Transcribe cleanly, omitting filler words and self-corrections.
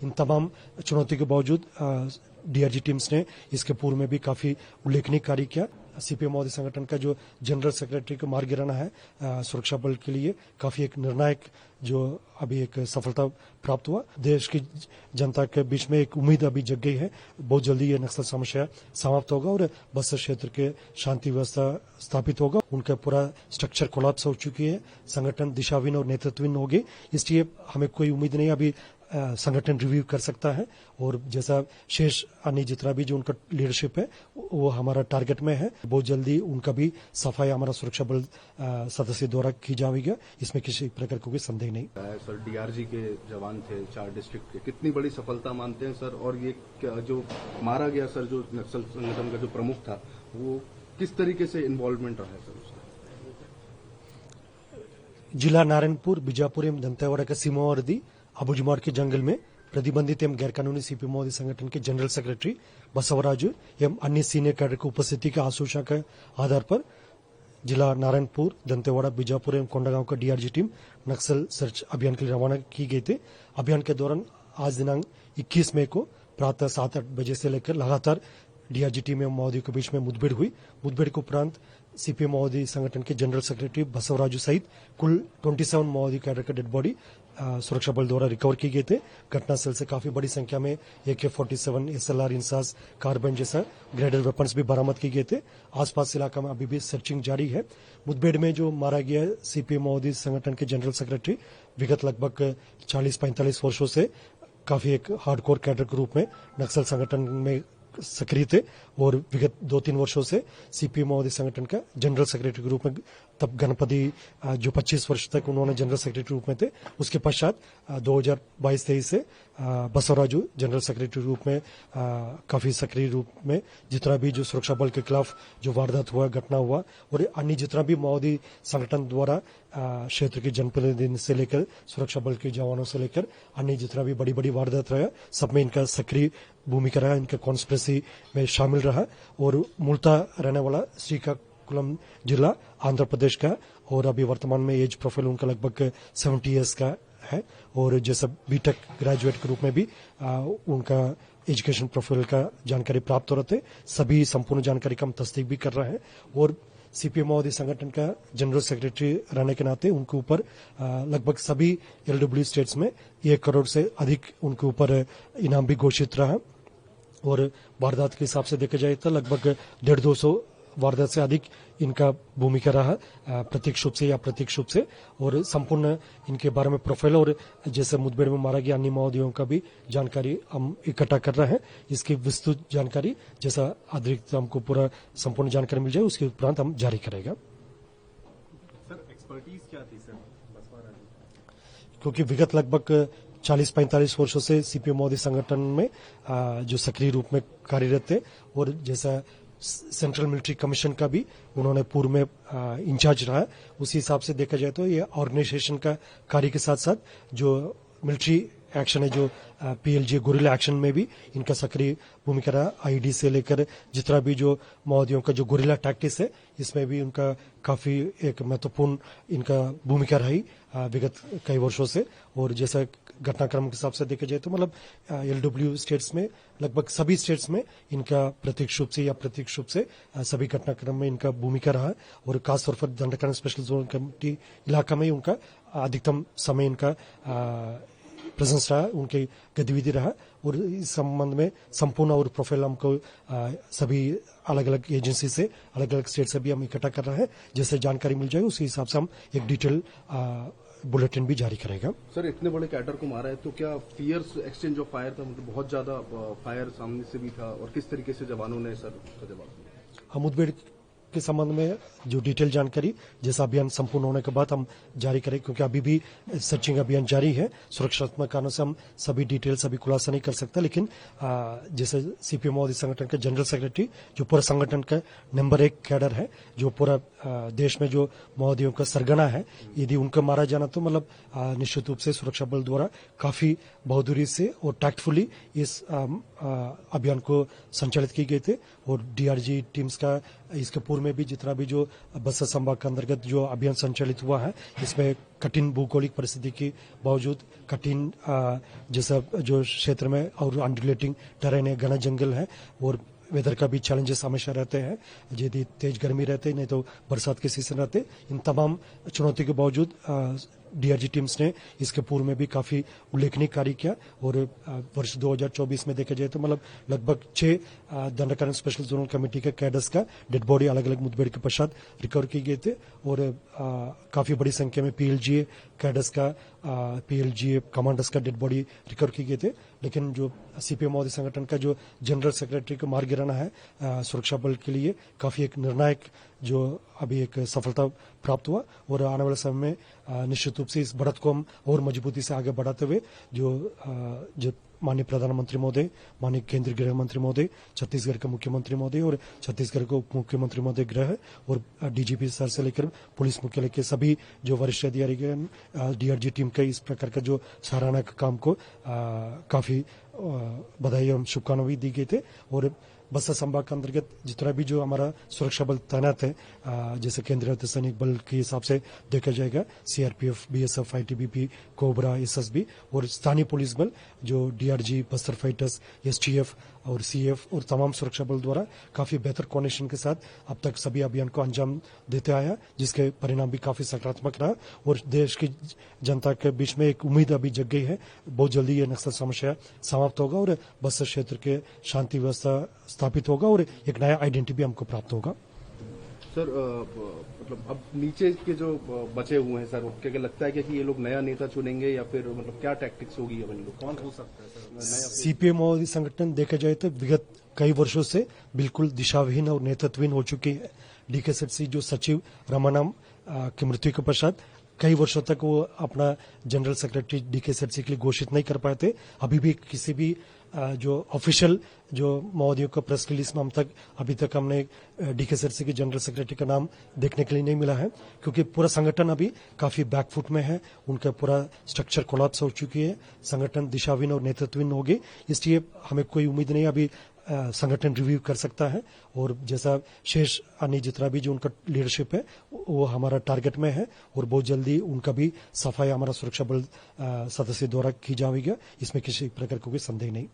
इन तमाम चुनौती के बावजूद डीआरजी टीम्स ने इसके पूर्व में भी काफी उल्लेखनीय कार्य किया। सीपीएम मोदी संगठन का जो जनरल सेक्रेटरी का मार्ग गिराना है सुरक्षा बल के लिए काफी एक निर्णायक जो अभी एक सफलता प्राप्त हुआ। देश की जनता के बीच में एक उम्मीद अभी जग गई है, बहुत जल्दी ये नक्सल समस्या समाप्त होगा और बस्तर क्षेत्र के शांति व्यवस्था स्थापित होगा। उनका पूरा स्ट्रक्चर कोलैप्स हो चुकी है, संगठन दिशाहीन और नेतृत्वहीन हो गई, इसलिए हमें कोई उम्मीद नहीं अभी संगठन रिव्यू कर सकता है और जैसा शेष अन्य जितना भी जो उनका लीडरशिप है वो हमारा टारगेट में है। बहुत जल्दी उनका भी सफाई हमारा सुरक्षा बल सदस्य द्वारा की जाएगी, इसमें किसी प्रकार का कोई संदेह नहीं। सर डीआरजी के जवान थे 4 डिस्ट्रिक्ट के, कितनी बड़ी सफलता मानते हैं सर? और ये जो मारा गया सर जो नक्सल संगठन का जो प्रमुख था वो किस तरीके से इन्वॉल्वमेंट रहा है सर उसका? जिला नारायणपुर बीजापुर एवं दंतेवाड़ा का सीमावर्ती अबुजमाड़ के जंगल में प्रतिबंधित एवं गैरकानूनी सीपीएम मोदी संगठन के जनरल सेक्रेटरी बसवराजू एवं अन्य सीनियर कैडर की उपस्थिति के आशंका के आधार पर जिला नारायणपुर, दंतेवाड़ा, बीजापुर एवं कोंडागांव का डीआरजी टीम नक्सल सर्च अभियान के लिए रवाना की गई थी। अभियान के दौरान आज दिनांक 21 मई को प्रातः 7-8 बजे से लेकर लगातार डीआरजी टीम एवं माओवादियों के बीच में मुठभेड़ हुई। मुठभेड़ के उपरांत सीपीएम माओवादी संगठन के जनरल सेक्रेटरी बसवराजू सहित कुल 27 माओवादी कैडर का डेड बॉडी सुरक्षा बल द्वारा रिकवर किए गए थे। घटनास्थल से काफी बड़ी संख्या में AK-47, SLR, इंसास, कार्बाइन जैसा ग्रेडेड वेपन्स भी बरामद किए गए थे। आसपास इलाका में अभी भी सर्चिंग जारी है। मुठभेड़ में जो मारा गया सीपीएम माओवादी संगठन के जनरल सेक्रेटरी विगत लगभग 40-45 वर्षों से काफी एक हार्डकोर कैडर के रूप में नक्सल संगठन में सक्रिय थे और विगत 2-3 वर्षों से सीपीएम माओवादी संगठन का जनरल सेक्रेटरी के रूप में तब गणपति जो 25 वर्ष तक उन्होंने जनरल सेक्रेटरी के रूप में थे। उसके पश्चात 2022-23 से बसवराजू जनरल सेक्रेटरी रूप में काफी सक्रिय रूप में जितना भी जो सुरक्षा बल के खिलाफ जो वारदात हुआ, घटना हुआ और अन्य जितना भी माओवादी संगठन द्वारा क्षेत्र के जनप्रतिनिधि से लेकर सुरक्षा बल के जवानों से लेकर अन्य जितना भी बड़ी बड़ी वारदात रहा, सब में इनका सक्रिय भूमिका रहा, इनका कॉन्स्पिरेसी में शामिल रहा और मूलतः रहने वाला श्रीकाकुलम जिला आंध्र प्रदेश का और अभी वर्तमान में एज प्रोफाइल उनका लगभग 70 ईयर्स का है और जैसा बीटेक ग्रेजुएट के रूप में भी उनका एजुकेशन प्रोफाइल का जानकारी प्राप्त हो रहे थे। सभी संपूर्ण जानकारी का हम तस्दीक भी कर रहे हैं और सीपीएम माओवादी संगठन का जनरल सेक्रेटरी रहने के नाते उनके ऊपर लगभग सभी LW स्टेट्स में 1 करोड़ से अधिक उनके ऊपर इनाम भी घोषित रहा और वारदात के हिसाब से देखा जाए तो लगभग 150-200 वारदात से अधिक इनका भूमिका रहा प्रत्यक्ष रूप से या अप्रत्यक्ष रूप से और संपूर्ण इनके बारे में प्रोफाइल और जैसे मुठभेड़ में मारा गया अन्य माओवादियों का भी जानकारी हम इकट्ठा कर रहे हैं। इसकी विस्तृत जानकारी जैसा अतिरिक्त हमको पूरा संपूर्ण जानकारी मिल जाए उसके उपरांत हम जारी करेगा। सर एक्सपर्टीज क्या थी सर बसवराजू? क्योंकि विगत लगभग 40-45 वर्षों से सीपीएम मोदी संगठन में जो सक्रिय रूप में कार्यरत थे और जैसा सेंट्रल मिलिट्री कमीशन का भी उन्होंने पूर्व में इंचार्ज रहा, उसी हिसाब से देखा जाए तो ये ऑर्गेनाइजेशन का कार्य के साथ साथ जो मिलिट्री एक्शन है जो PLG गोरिल्ला एक्शन में भी इनका सक्रिय भूमिका रहा। IED से लेकर जितना भी जो माओवादियों का जो गोरिल्ला टैक्टिक्स है इसमें भी उनका काफी एक महत्वपूर्ण इनका भूमिका रही विगत कई वर्षों से और जैसा घटनाक्रम के हिसाब से देखा जाए तो मतलब LW स्टेट्स में लगभग सभी स्टेट्स में इनका प्रत्यक्ष रूप से या अप्रत्यक्ष रूप से सभी घटनाक्रम में इनका भूमिका रहा और खासतौर पर दंडकारण स्पेशल जोन कमेटी इलाका में उनका अधिकतम समय इनका प्रेजेंस रहा, उनकी गतिविधि रहा और इस संबंध में संपूर्ण और प्रोफाइल हमको सभी अलग अलग एजेंसी से अलग अलग स्टेट से भी हम इकट्ठा कर रहे हैं। जैसे जानकारी मिल जाए उसी हिसाब से हम एक डिटेल बुलेटिन भी जारी करेगा। सर इतने बड़े कैडर को मारा है तो क्या फियर्स एक्सचेंज ऑफ फायर था, मतलब बहुत ज्यादा फायर सामने से भी था और किस तरीके से जवानों ने सर उसका जवाब दिया? मुठभेड़ के संबंध में जो डिटेल जानकारी जैसा अभियान संपूर्ण होने के बाद हम जारी करें क्योंकि अभी भी सर्चिंग अभियान जारी है। सुरक्षात्मक कारणों से हम सभी डिटेल सभी खुलासा नहीं कर सकता, लेकिन जैसे सीपीएम माओवादी संगठन के जनरल सेक्रेटरी जो पूरा संगठन का नंबर 1 कैडर है, जो पूरा देश में जो माओवादियों का सरगना है, यदि उनका मारा जाना तो मतलब निश्चित रूप से सुरक्षा बल द्वारा काफी बहादुरी से और टैक्टफुली इस अभियान को संचालित की गई थे और डीआरजी टीम्स का इसके पूर्व में भी जितना भी जो बस्तर संभाग के अंतर्गत जो अभियान संचालित हुआ है, इसमें कठिन भौगोलिक परिस्थिति के बावजूद कठिन जैसा जो क्षेत्र में और अनरिलेटिंग टेरेन है, घना जंगल है और वेदर का भी चैलेंजेस हमेशा रहते हैं, यदि तेज गर्मी रहते नहीं तो बरसात के सीजन रहते। इन तमाम चुनौती के बावजूद डीआरजी टीम्स ने इसके पूर्व में भी काफी उल्लेखनीय कार्य किया और वर्ष 2024 में देखा जाए तो मतलब लगभग 6 दंडकारण स्पेशल जोनल कमेटी के कैडर्स का डेड बॉडी अलग अलग मुठभेड़ के पश्चात रिकवर किए गए थे और काफी बड़ी संख्या में पीएलजीए कैडर्स का पीएलजीए कमांडर्स का डेड बॉडी रिकवर किए गए थे। लेकिन जो सीपीएम मोदी संगठन का जो जनरल सेक्रेटरी को मार गिराना है सुरक्षा बल के लिए काफी एक निर्णायक जो अभी एक सफलता प्राप्त हुआ और आने वाले समय में निश्चित रूप से इस बढ़त को हम और मजबूती से आगे बढ़ाते हुए जो माननीय प्रधानमंत्री महोदय, माननीय केंद्रीय गृह मंत्री महोदय, छत्तीसगढ़ के मुख्यमंत्री महोदय और छत्तीसगढ़ के उप मुख्यमंत्री महोदय गृह और डीजीपी सर से लेकर पुलिस मुख्यालय के सभी जो वरिष्ठ अधिकारी डीआरजी टीम के इस प्रकार का जो सराहना का काम को काफी बधाई एवं शुभकामनाएं दी गई थे। और बस्तर संभाग के अंतर्गत जितना भी जो हमारा सुरक्षा बल तैनात है, जैसे केंद्रीय अर्धसैनिक बल के हिसाब से देखा जाएगा CRPF, BSF, ITBP, cobra, SSB और स्थानीय पुलिस बल जो डीआरजी, बस्तर फाइटर्स, एसटीएफ और सीएफ और तमाम सुरक्षा बल द्वारा काफी बेहतर कोऑर्डिनेशन के साथ अब तक सभी अभियान को अंजाम देते आया, जिसके परिणाम भी काफी सकारात्मक रहा और देश की जनता के बीच में एक उम्मीद अभी जग गई है। बहुत जल्दी ये नक्सल समस्या समाप्त होगा और बस्तर क्षेत्र के शांति व्यवस्था स्थापित होगा और एक नया आइडेंटिटी भी हमको प्राप्त होगा। सर मतलब अब नीचे के जो बचे हुए हैं सर, क्या लगता है कि ये लोग नया नेता चुनेंगे या फिर मतलब क्या टैक्टिक्स होगी, अब इन लोग कौन हो सकता है सर? सीपीएम मोदी संगठन देखा जाए तो विगत कई वर्षों से बिल्कुल दिशाविहीन और नेतृत्वहीन हो चुकी है। डीकेएसएससी जो सचिव रमानाम की मृत्यु के पश्चात कई वर्षों तक वो अपना जनरल सेक्रेटरी डीकेएसएससी के लिए घोषित नहीं कर पाए थे। अभी भी किसी भी जो ऑफिशियल जो महोदयों का प्रेस रिलीज में अभी तक हमने डीकेएसएससी के जनरल सेक्रेटरी का नाम देखने के लिए नहीं मिला है, क्योंकि पूरा संगठन अभी काफी बैकफुट में है, उनका पूरा स्ट्रक्चर कोलैप्स हो चुकी है, संगठन दिशाहीन और नेतृत्वहीन हो गई। इसलिए हमें कोई उम्मीद नहीं अभी संगठन रिव्यू कर सकता है और जैसा शेष अन्य जितना भी जो उनका लीडरशिप है वो हमारा टारगेट में है और बहुत जल्दी उनका भी सफाई हमारा सुरक्षा बल सदस्य द्वारा की जाएगी, इसमें किसी प्रकार का कोई संदेह नहीं।